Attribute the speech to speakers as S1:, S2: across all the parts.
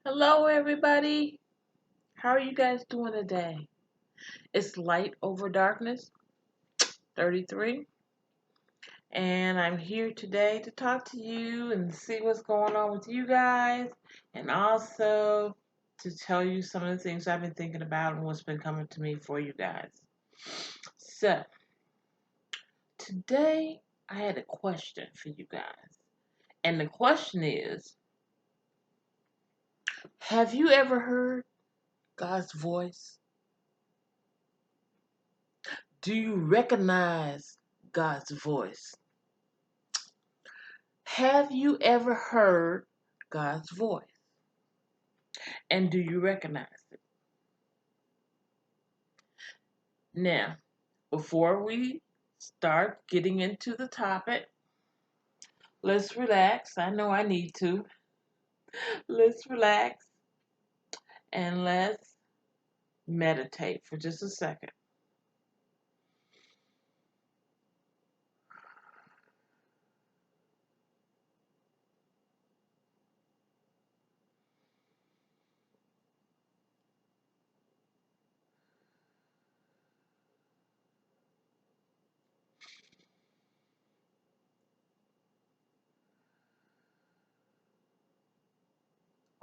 S1: Hello, everybody. How are you guys doing today? It's Light Over Darkness 33, and I'm here today to talk to you and see what's going on with you guys, and also to tell you some of the things I've been thinking about and what's been coming to me for you guys. So, today I had a question for you guys, and the question is, have you ever heard God's voice? Do you recognize God's voice? Have you ever heard God's voice? And do you recognize it? Now, before we start getting into the topic, let's relax. I know I need to. Let's relax and let's meditate for just a second.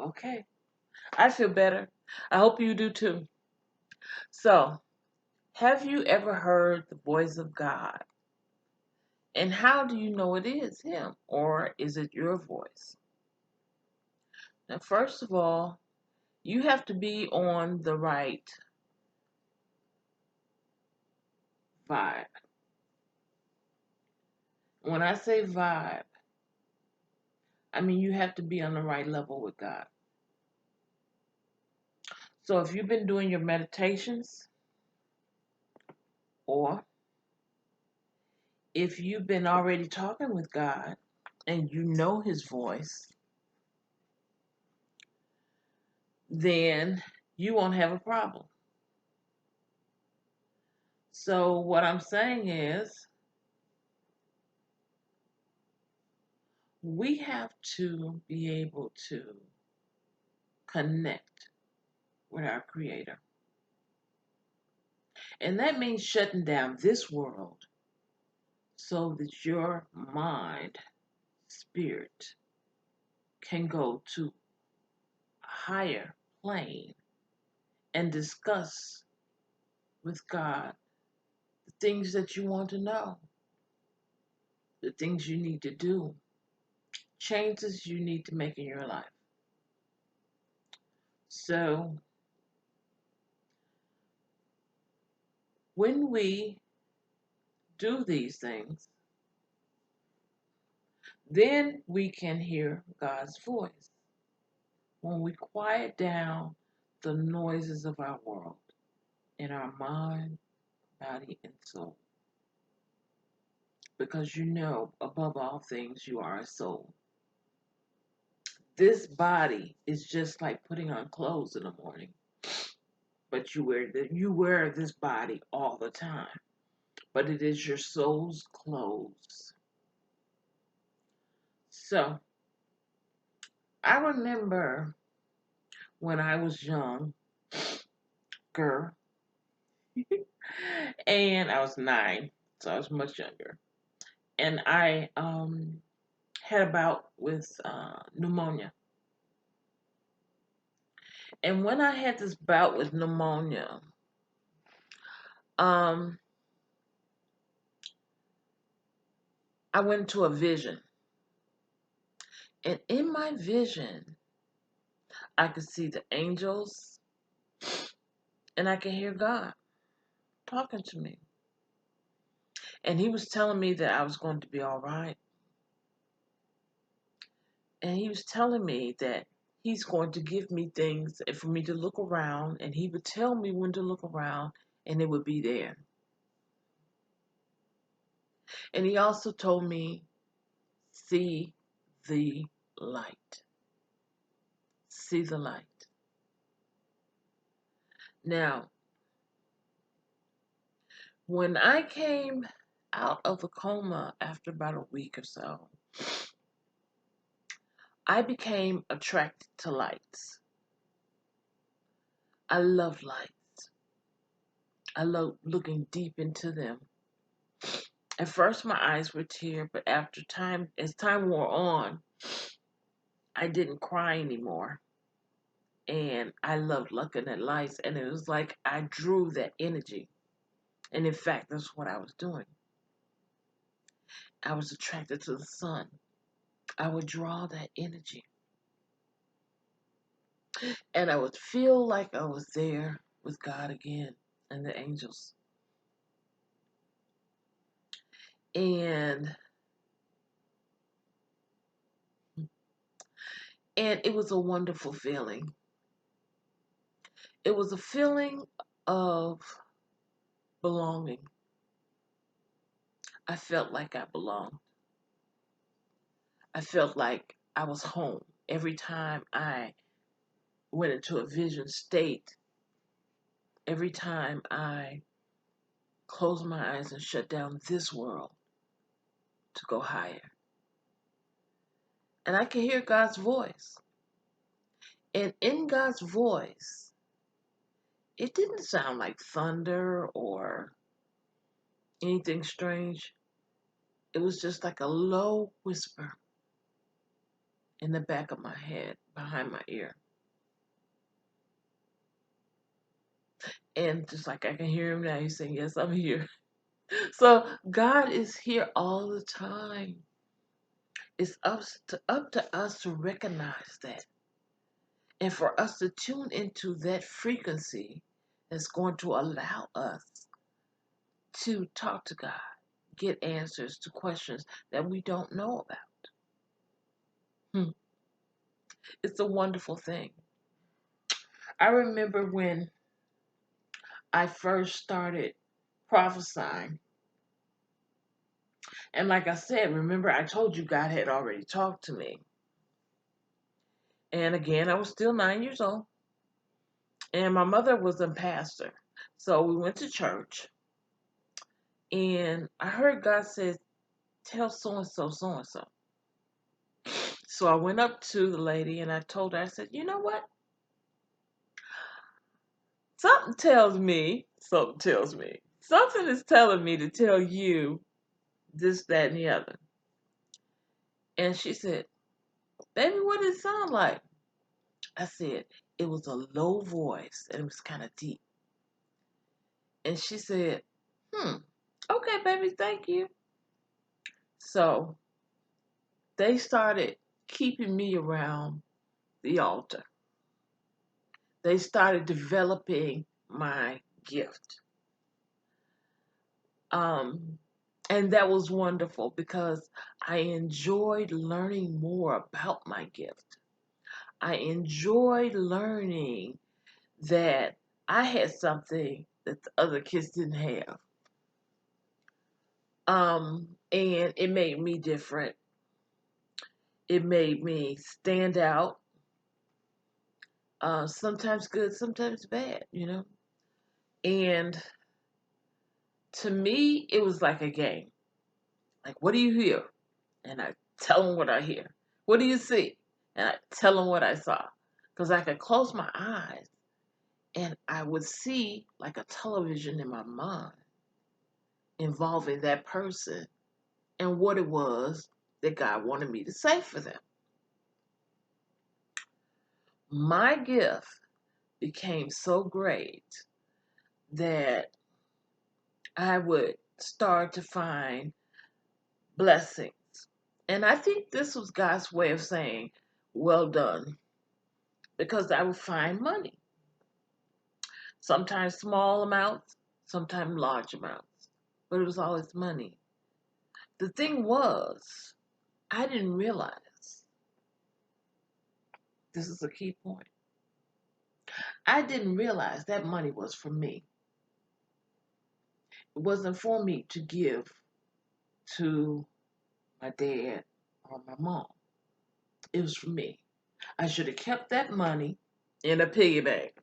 S1: Okay, I feel better. I hope you do too. So, have you ever heard the voice of God? And how do you know it is Him or is it your voice? Now, first of all, you have to be on the right vibe. When I say vibe, I mean you have to be on the right level with God. So if you've been doing your meditations, or if you've been already talking with God and you know His voice, then you won't have a problem. So what I'm saying is, we have to be able to connect with our Creator. And that means shutting down this world so that your mind, spirit, can go to a higher plane and discuss with God the things that you want to know, the things you need to do, changes you need to make in your life. So, when we do these things, then we can hear God's voice. When we quiet down the noises of our world in our mind, body, and soul. Because you know, above all things, you are a soul. This body is just like putting on clothes in the morning, but you wear this body all the time. But it is your soul's clothes. So I remember when I was young, girl, and I was 9, so I was much younger, and I had a bout with pneumonia. And when I had this bout with pneumonia, um, I went into a vision. And in my vision, I could see the angels and I could hear God talking to me. And He was telling me that I was going to be all right. And He was telling me that He's going to give me things for me to look around, and He would tell me when to look around, and it would be there. And He also told me, see the light. See the light. Now, when I came out of a coma after about a week or so, I became attracted to lights. I love lights. I love looking deep into them. At first, my eyes were tear, but after time, as time wore on, I didn't cry anymore. And I loved looking at lights, and it was like I drew that energy. And in fact, that's what I was doing. I was attracted to the sun. I would draw that energy, and I would feel like I was there with God again and the angels. And it was a wonderful feeling. It was a feeling of belonging. I felt like I belonged. I felt like I was home. Every time I went into a vision state, every time I closed my eyes and shut down this world to go higher. And I could hear God's voice. And in God's voice, it didn't sound like thunder or anything strange. It was just like a low whisper in the back of my head, behind my ear. And just like I can hear him now, he's saying, "Yes, I'm here." So God is here all the time. It's up to us to recognize that and for us to tune into that frequency that's going to allow us to talk to God, get answers to questions that we don't know about. Hmm. It's a wonderful thing. I remember when I first started prophesying, and like I said, remember I told you God had already talked to me. And again, I was still 9 years old, and my mother was a pastor. So we went to church, and I heard God say, "Tell so and so, so and so." So I went up to the lady and I told her, I said, "You know what? Something is telling me to tell you this, that, and the other." And she said, "Baby, what did it sound like?" I said, "It was a low voice and it was kind of deep." And she said, "Hmm, okay, baby, thank you." So they started keeping me around the altar. They started developing my gift. Um, and that was wonderful because I enjoyed learning more about my gift. I enjoyed learning that I had something that the other kids didn't have. And it made me different. It made me stand out. Sometimes good, sometimes bad. And to me, it was like a game. Like, what do you hear? And I tell them what I hear. What do you see? And I tell them what I saw. Because I could close my eyes and I would see like a television in my mind involving that person and what it was that God wanted me to say for them. My gift became so great that I would start to find blessings. And I think this was God's way of saying, "Well done," because I would find money. Sometimes small amounts, sometimes large amounts, but it was always money. The thing was, I didn't realize, this is a key point, I didn't realize that money was for me. It wasn't for me to give to my dad or my mom. It was for me. I should have kept that money in a piggy bank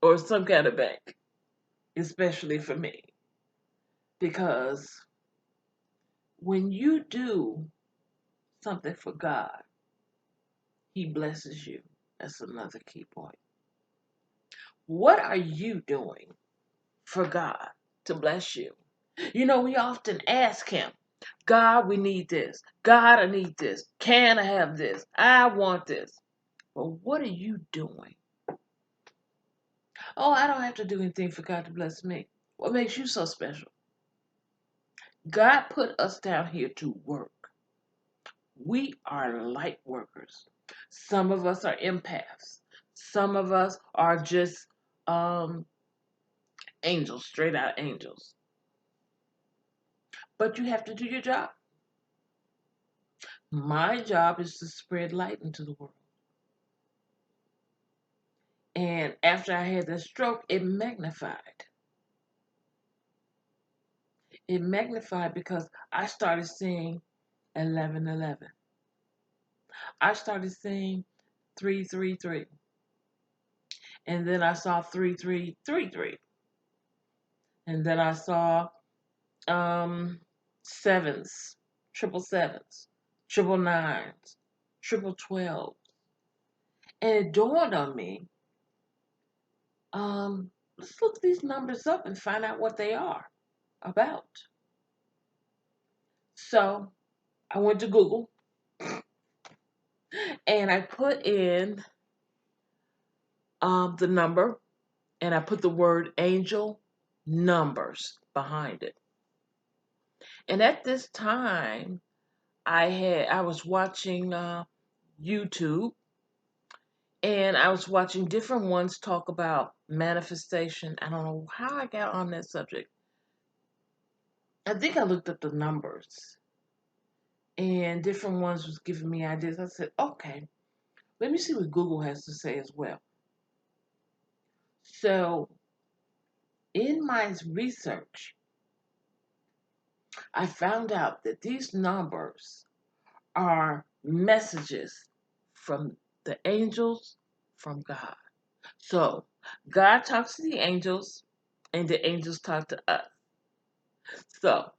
S1: or some kind of bank, especially for me. Because when you do something for God, He blesses you. That's another key point. What are you doing for God to bless you? You know, we often ask Him, God, we need this. God, I need this. Can I have this? I want this. But what are you doing? Oh, I don't have to do anything for God to bless me. What makes you so special? God put us down here to work. We are light workers. Some of us are empaths. Some of us are just um, angels, straight out angels. But you have to do your job. My job is to spread light into the world. And after I had that stroke, it magnified. It magnified because I started seeing 11:11. I started seeing 333. And then I saw 3333. And then I saw sevens, triple sevens, triple nines, triple 12. And it dawned on me, let's look these numbers up and find out what they are about. So I went to Google and I put in the number and I put the word angel numbers behind it. And at this time, I was watching YouTube, and I was watching different ones talk about manifestation. I don't know how I got on that subject. I think I looked up the numbers, and different ones was giving me ideas. I said, okay, let me see what Google has to say as well. So, in my research, I found out that these numbers are messages from the angels from God. So, God talks to the angels, and the angels talk to us. So,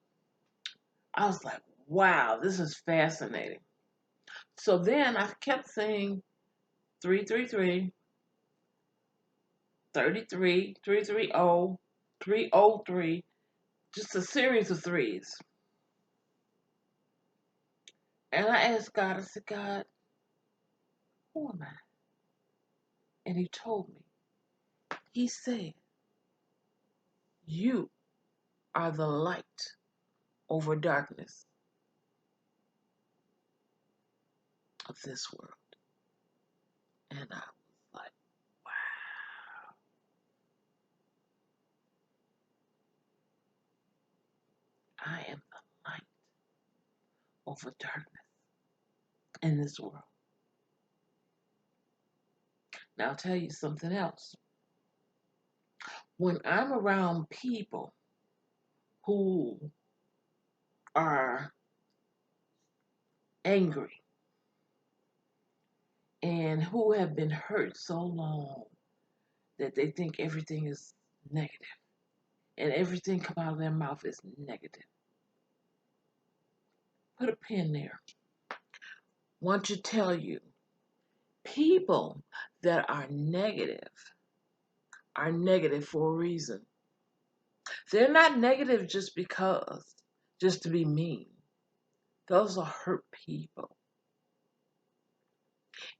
S1: I was like, wow, this is fascinating. So then I kept saying 333, 33, 330, 303, just a series of threes. And I asked God, I said, God, who am I? And He told me. He said, you are the light over darkness of this world. And I was like, wow, I am the light over darkness in this world. Now I'll tell you something else. When I'm around people who are angry and who have been hurt so long that they think everything is negative and everything come out of their mouth is negative. Put a pin there. Want to tell you, people that are negative for a reason. They're not negative just because, just to be mean. Those are hurt people.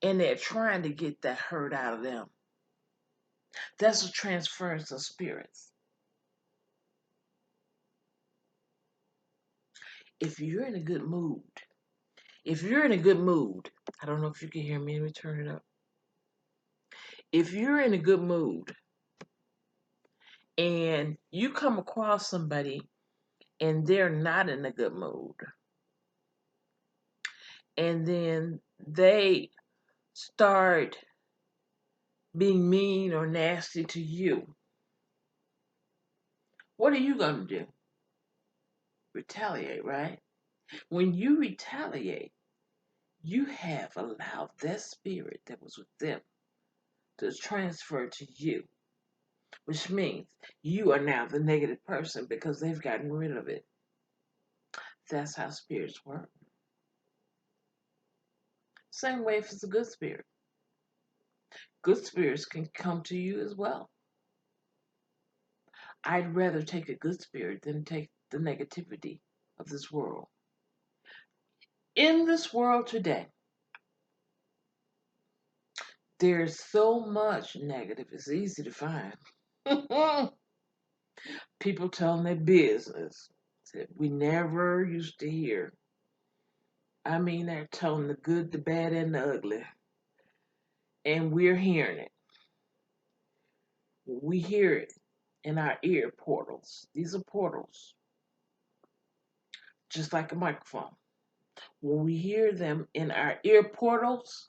S1: And they're trying to get that hurt out of them. That's a transference of spirits. If you're in a good mood, I don't know if you can hear me, let me turn it up. If you're in a good mood and you come across somebody and they're not in a good mood, and then they start being mean or nasty to you, what are you going to do? Retaliate, right? When you retaliate, you have allowed that spirit that was with them to transfer to you, which means you are now the negative person because they've gotten rid of it. That's how spirits work. Same way if it's a good spirit. Good spirits can come to you as well. I'd rather take a good spirit than take the negativity of this world. In this world today, there's so much negative, it's easy to find. People telling their business that we never used to hear. I mean, they're telling the good, the bad, and the ugly. And we're hearing it. We hear it in our ear portals. These are portals, just like a microphone. When we hear them in our ear portals,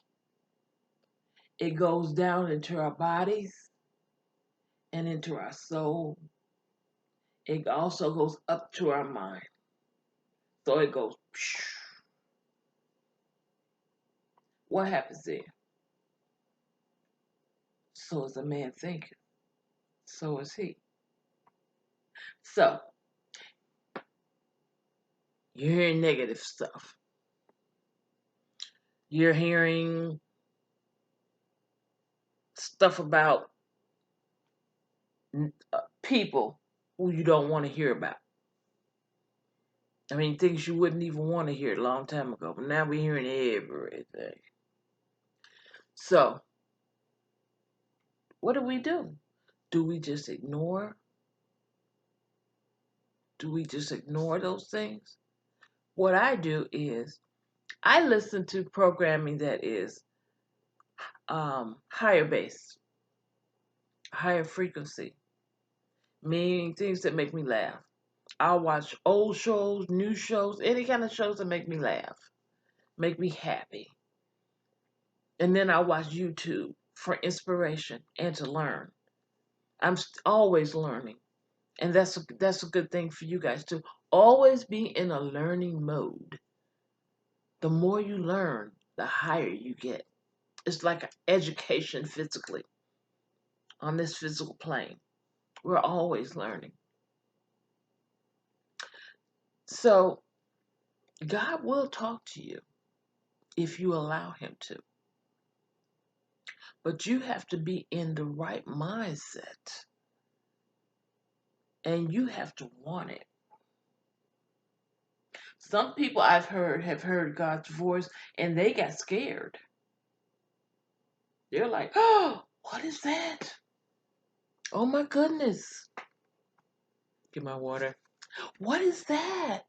S1: it goes down into our bodies and into our soul. It also goes up to our mind. So it goes, psh. What happens there? So is a man thinking. So is he. So you're hearing negative stuff. You're hearing stuff about people who you don't want to hear about. I mean, things you wouldn't even want to hear a long time ago, but now we're hearing everything. So, what do? Do we just ignore? Do we just ignore those things? What I do is I listen to programming that is higher bass, higher frequency, meaning things that make me laugh. I'll watch old shows, new shows, any kind of shows that make me laugh, make me happy. And then I'll watch YouTube for inspiration and to learn. I'm always learning. And that's a good thing for you guys too. Always be in a learning mode. The more you learn, the higher you get. It's like education physically on this physical plane. We're always learning. So God will talk to you if you allow him to. But you have to be in the right mindset and you have to want it. Some people I've heard have heard God's voice and they got scared. They're like, oh, what is that? Oh my goodness. Get my water. What is that?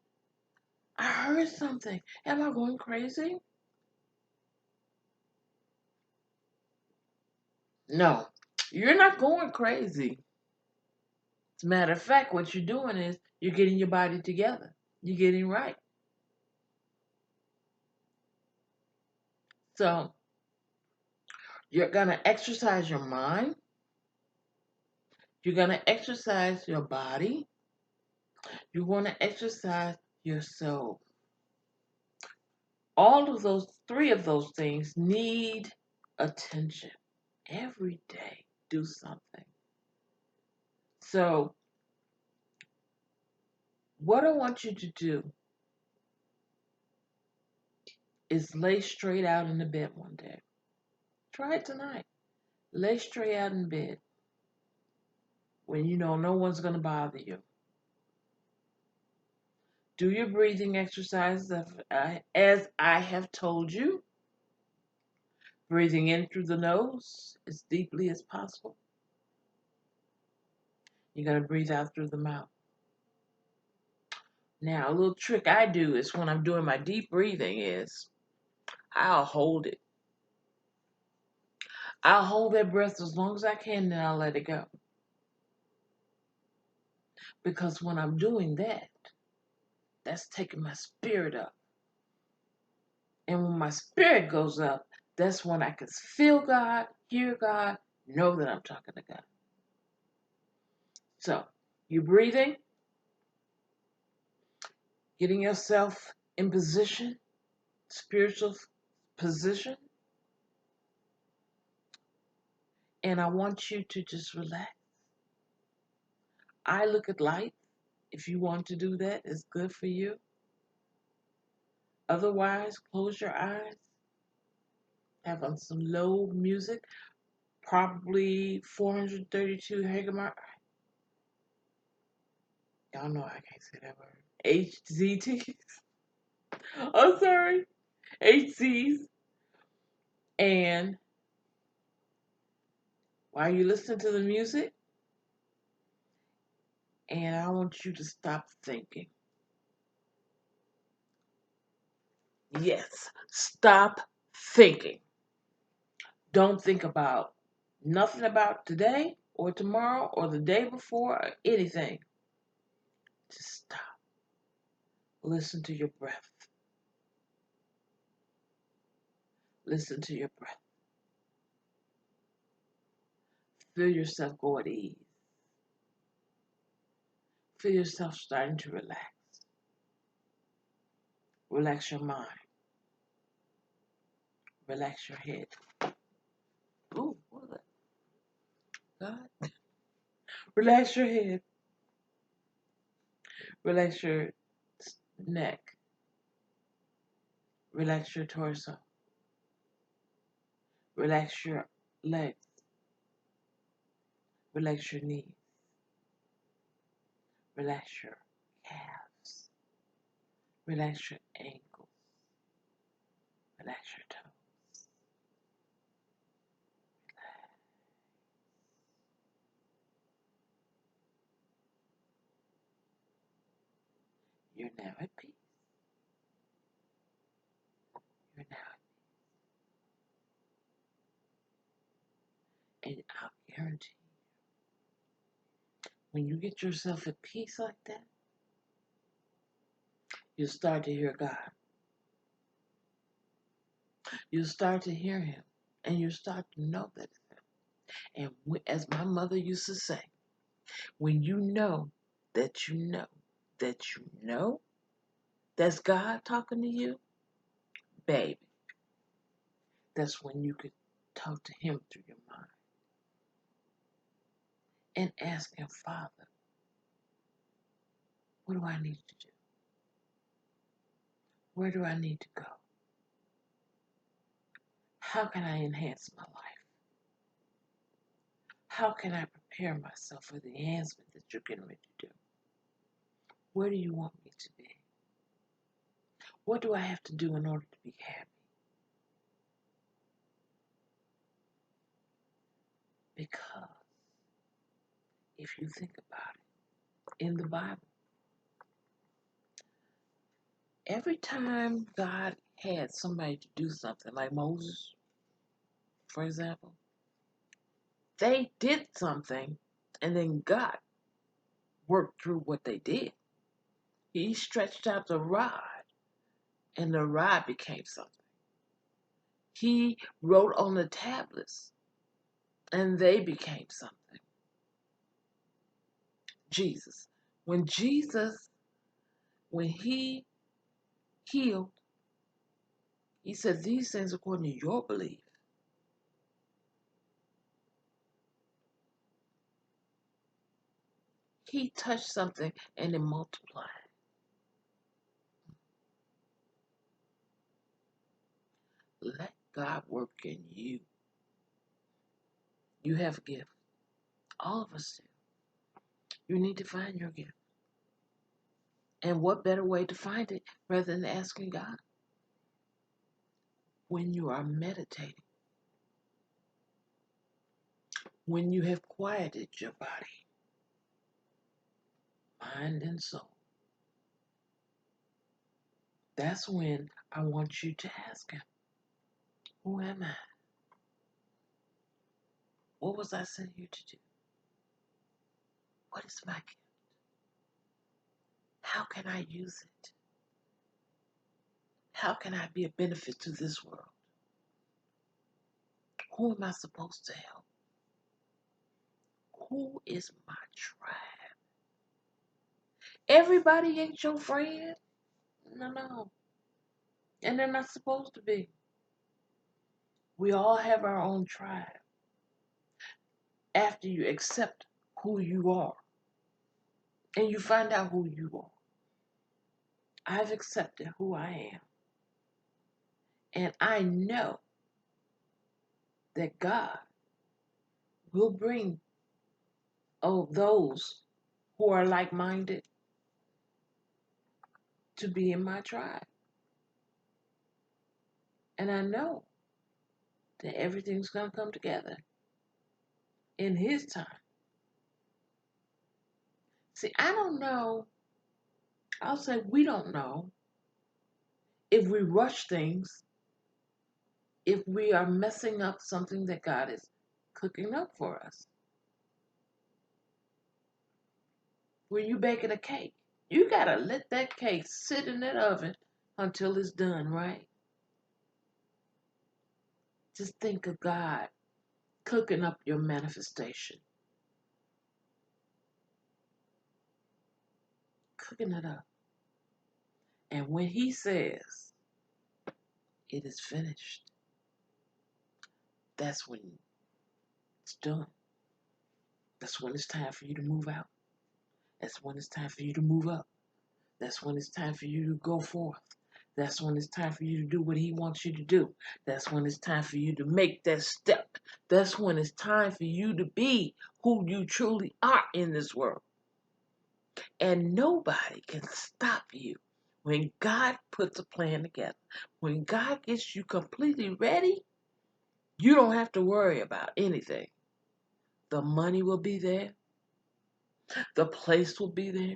S1: I heard something. Am I going crazy? No, you're not going crazy. As a matter of fact, what you're doing is you're getting your body together. You're getting right. So you're going to exercise your mind. You're going to exercise your body. You're going to exercise your soul. All of those, three of those things need attention. Every day, do something. So, what I want you to do is lay straight out in the bed one day. Try it tonight. Lay straight out in bed when you know no one's going to bother you. Do your breathing exercises as I have told you. Breathing in through the nose as deeply as possible. You're going to breathe out through the mouth. Now, a little trick I do is when I'm doing my deep breathing is I'll hold it. I'll hold that breath as long as I can, then I'll let it go. Because when I'm doing that, that's taking my spirit up. And when my spirit goes up, that's when I can feel God, hear God, know that I'm talking to God. So, you're breathing, getting yourself in position, spiritual position, and I want you to just relax. I look at light. If you want to do that, it's good for you. Otherwise, close your eyes, have on some low music, probably 432 megabytes. Y'all know I can't say that word. HZTs. I'm sorry. HCs. And while you listen to the music, and I want you to stop thinking. Yes, stop thinking. Don't think about nothing about today or tomorrow or the day before or anything. Just stop. Listen to your breath. Listen to your breath. Feel yourself go at ease. Feel yourself starting to relax. Relax your mind. Relax your head. Ooh, what was that? God. Relax your head. Relax your neck. Relax your torso. Relax your legs. Relax your knees. Relax your calves. Relax your ankles. Relax your toes. You're now at peace. You're now at peace. And I'll guarantee you, when you get yourself at peace like that, you'll start to hear God. You'll start to hear Him. And you'll start to know that it's Him. And as my mother used to say, when you know that you know that you know that's God talking to you, baby, that's when you could talk to Him through your mind and ask Him, Father, what do I need to do? Where do I need to go? How can I enhance my life? How can I prepare myself for the enhancement that you're getting ready to do? Where do you want me to be? What do I have to do in order to be happy? Because if you think about it, in the Bible, every time God had somebody to do something, like Moses, for example, they did something and then God worked through what they did. He stretched out the rod and the rod became something. He wrote on the tablets and they became something. Jesus. When Jesus, when He healed, He said, these things according to your belief. He touched something and it multiplied. Let God work in you. You have a gift. All of us do. You need to find your gift. And what better way to find it rather than asking God? When you are meditating, when you have quieted your body, mind, and soul, that's when I want you to ask Him, who am I? What was I sent here to do? What is my gift? How can I use it? How can I be a benefit to this world? Who am I supposed to help? Who is my tribe? Everybody ain't your friend. No. And they're not supposed to be. We all have our own tribe. After you accept who you are and you find out who you are. I've accepted who I am. And I know that God will bring those who are like-minded to be in my tribe. And I know that everything's going to come together in His time. See, I don't know. I'll say we don't know if we rush things, if we are messing up something that God is cooking up for us. When you baking a cake, you got to let that cake sit in that oven until it's done, right? Just think of God cooking up your manifestation, cooking it up. And when He says, it is finished, that's when it's done. That's when it's time for you to move out. That's when it's time for you to move up. That's when it's time for you to go forth. That's when it's time for you to do what He wants you to do. That's when it's time for you to make that step. That's when it's time for you to be who you truly are in this world. And nobody can stop you when God puts a plan together. When God gets you completely ready, you don't have to worry about anything. The money will be there. The place will be there.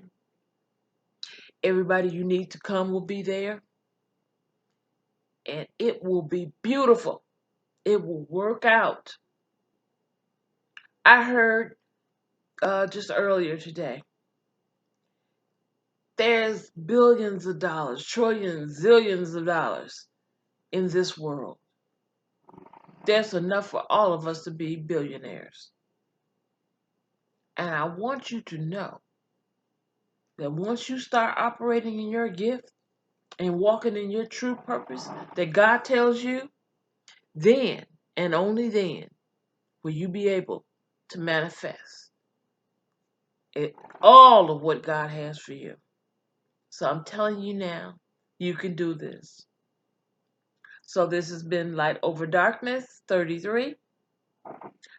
S1: Everybody you need to come will be there. And it will be beautiful. It will work out. I heard just earlier today, there's billions of dollars, trillions, zillions of dollars in this world. There's enough for all of us to be billionaires. And I want you to know that once you start operating in your gift and walking in your true purpose that God tells you, then and only then will you be able to manifest all of what God has for you. So I'm telling you now, you can do this. So this has been Light Over Darkness 33.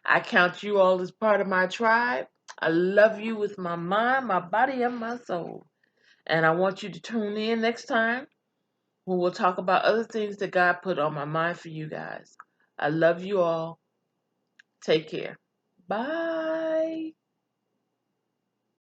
S1: I count you all as part of my tribe. I love you with my mind, my body, and my soul. And I want you to tune in next time when we'll talk about other things that God put on my mind for you guys. I love you all. Take care. Bye.